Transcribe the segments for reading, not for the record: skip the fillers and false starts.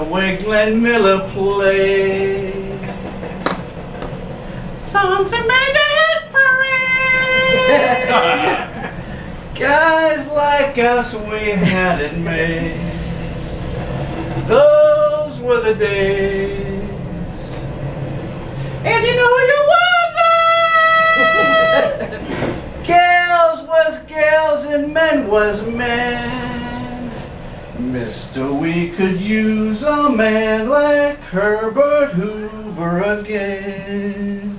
Wigland Miller play. Songs that made the hit parade. Guys like us, we had it made. Those were the days. And you know what you wonder? Gals was gals and men was men. Mister, we could use a man like Herbert Hoover again.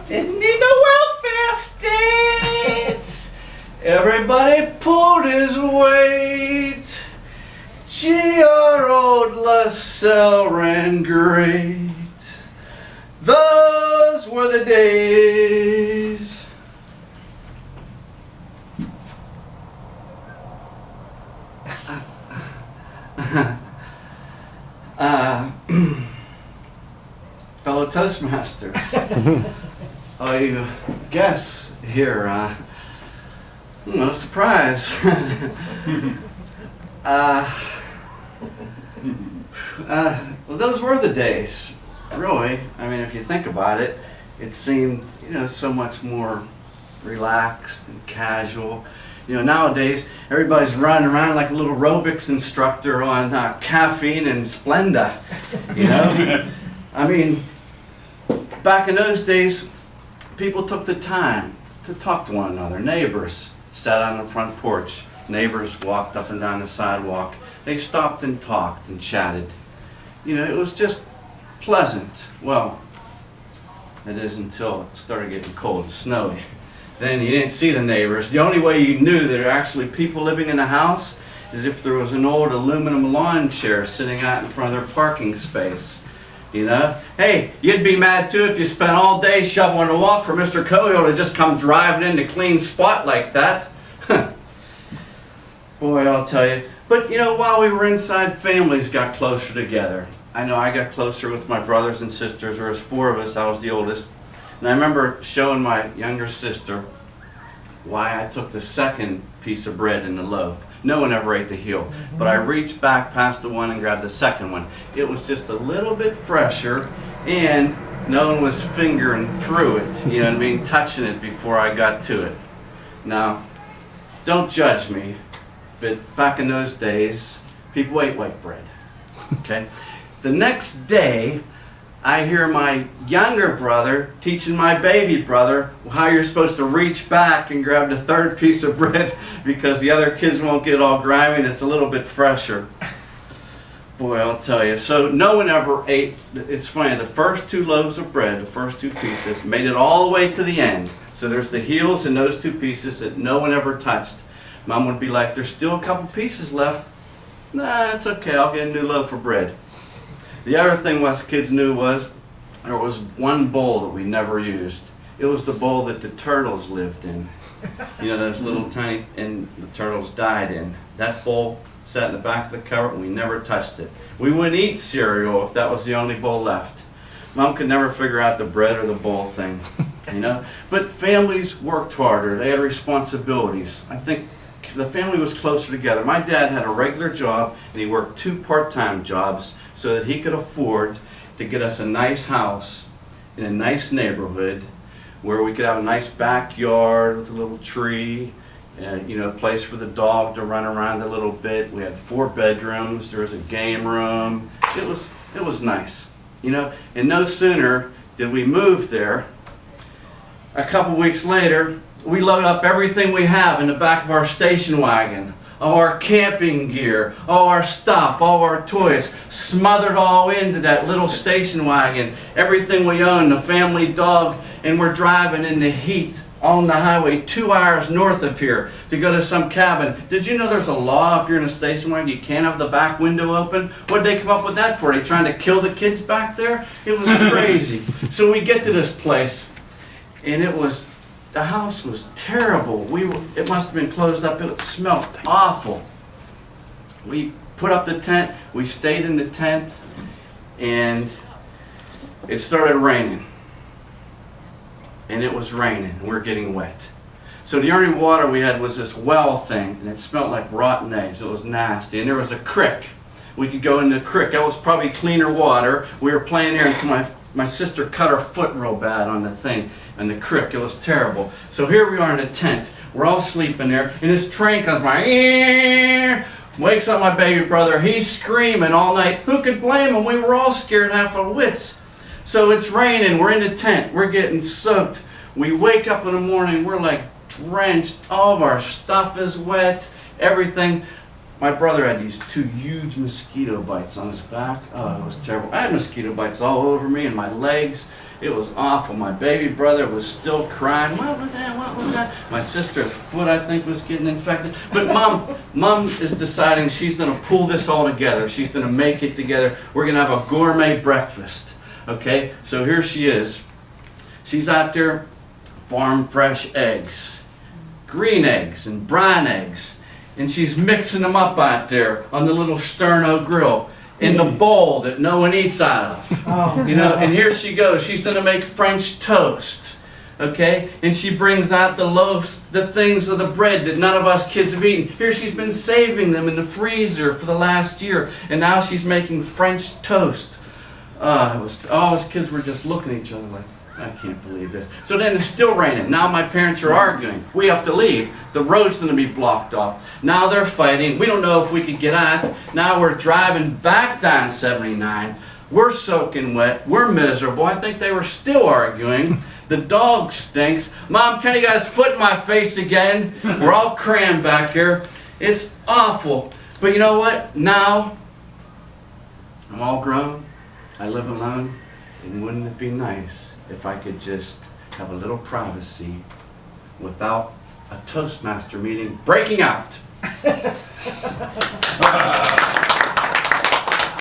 Didn't need no welfare states. Everybody pulled his weight. Gee, our old LaSalle ran great. Those were the days. Fellow Toastmasters, oh, you guess here, no surprise. Well, those were the days, really. I mean, if you think about it, it seemed, so much more relaxed and casual. Nowadays, everybody's running around like a little aerobics instructor on caffeine and Splenda, I mean, back in those days, people took the time to talk to one another. Neighbors sat on the front porch. Neighbors walked up and down the sidewalk. They stopped and talked and chatted. It was just pleasant. Well, it is until it started getting cold and snowy. Then you didn't see the neighbors. The only way you knew there were actually people living in the house is if there was an old aluminum lawn chair sitting out in front of their parking space. Hey, you'd be mad too if you spent all day shoveling a walk for Mr. Cohill to just come driving in a clean spot like that. Boy, I'll tell you. But while we were inside, families got closer together. I know I got closer with my brothers and sisters. There was 4 of us. I was the oldest. And I remember showing my younger sister why I took the second piece of bread in the loaf. No one ever ate the heel. But I reached back past the one and grabbed the second one. It was just a little bit fresher, and no one was fingering through it, touching it before I got to it. Now, don't judge me, but back in those days, people ate white bread. Okay? The next day, I hear my younger brother teaching my baby brother how you're supposed to reach back and grab the third piece of bread because the other kids won't get all grimy and it's a little bit fresher. Boy, I'll tell you. So no one ever ate. It's funny, the first 2 loaves of bread, the first 2 pieces, made it all the way to the end. So there's the heels and those 2 pieces that no one ever touched. Mom would be like, there's still a couple pieces left. Nah, it's okay, I'll get a new loaf of bread. The other thing us kids knew was there was one bowl that we never used. It was the bowl that the turtles lived in. Those little tiny, and the turtles died in. That bowl sat in the back of the cupboard and we never touched it. We wouldn't eat cereal if that was the only bowl left. Mom could never figure out the bread or the bowl thing, But families worked harder. They had responsibilities. I think the family was closer together. My dad had a regular job and he worked 2 part-time jobs so that he could afford to get us a nice house in a nice neighborhood where we could have a nice backyard with a little tree and a place for the dog to run around a little bit. We had 4 bedrooms. There was a game room. It was nice, And no sooner did we move there, a couple weeks later, we load up everything we have in the back of our station wagon. All our camping gear, all our stuff, all our toys, smothered all into that little station wagon. Everything we own, the family dog, and we're driving in the heat on the highway 2 hours north of here to go to some cabin. Did you know there's a law if you're in a station wagon you can't have the back window open? What did they come up with that for? Are they trying to kill the kids back there? It was crazy. So we get to this place, and the house was terrible. It must have been closed up. It smelled awful. We put up the tent. We stayed in the tent, and it started raining. And it was raining. We're getting wet. So the only water we had was this well thing, and it smelled like rotten eggs. It was nasty. And there was a creek. We could go in the creek. That was probably cleaner water. We were playing there until my sister cut her foot real bad on the thing, and the creek. It was terrible. So here we are in a tent. We're all sleeping there, and this train comes by, wakes up my baby brother. He's screaming all night. Who could blame him? We were all scared half our wits. So it's raining. We're in the tent. We're getting soaked. We wake up in the morning. We're like drenched. All of our stuff is wet. Everything. My brother had these 2 huge mosquito bites on his back. Oh, it was terrible. I had mosquito bites all over me and my legs. It was awful. My baby brother was still crying. What was that? What was that? My sister's foot, I think, was getting infected. But Mom is deciding she's going to pull this all together. She's going to make it together. We're going to have a gourmet breakfast. Okay? So here she is. She's out there, farm fresh eggs, green eggs and brown eggs. And she's mixing them up out there on the little sterno grill in the bowl that no one eats out of. Oh. You know, and here she goes. She's going to make French toast. Okay? And she brings out the loaves, the things of the bread that none of us kids have eaten. Here she's been saving them in the freezer for the last year. And now she's making French toast. All us kids were just looking at each other like, I can't believe this. So then it's still raining. Now my parents are arguing. We have to leave. The road's going to be blocked off. Now they're fighting. We don't know if we could get out. Now we're driving back down 79. We're soaking wet. We're miserable. I think they were still arguing. The dog stinks. Mom, Kenny got his foot in my face again. We're all crammed back here. It's awful. But you know what? Now I'm all grown. I live alone. And wouldn't it be nice if I could just have a little privacy without a Toastmaster meeting breaking out?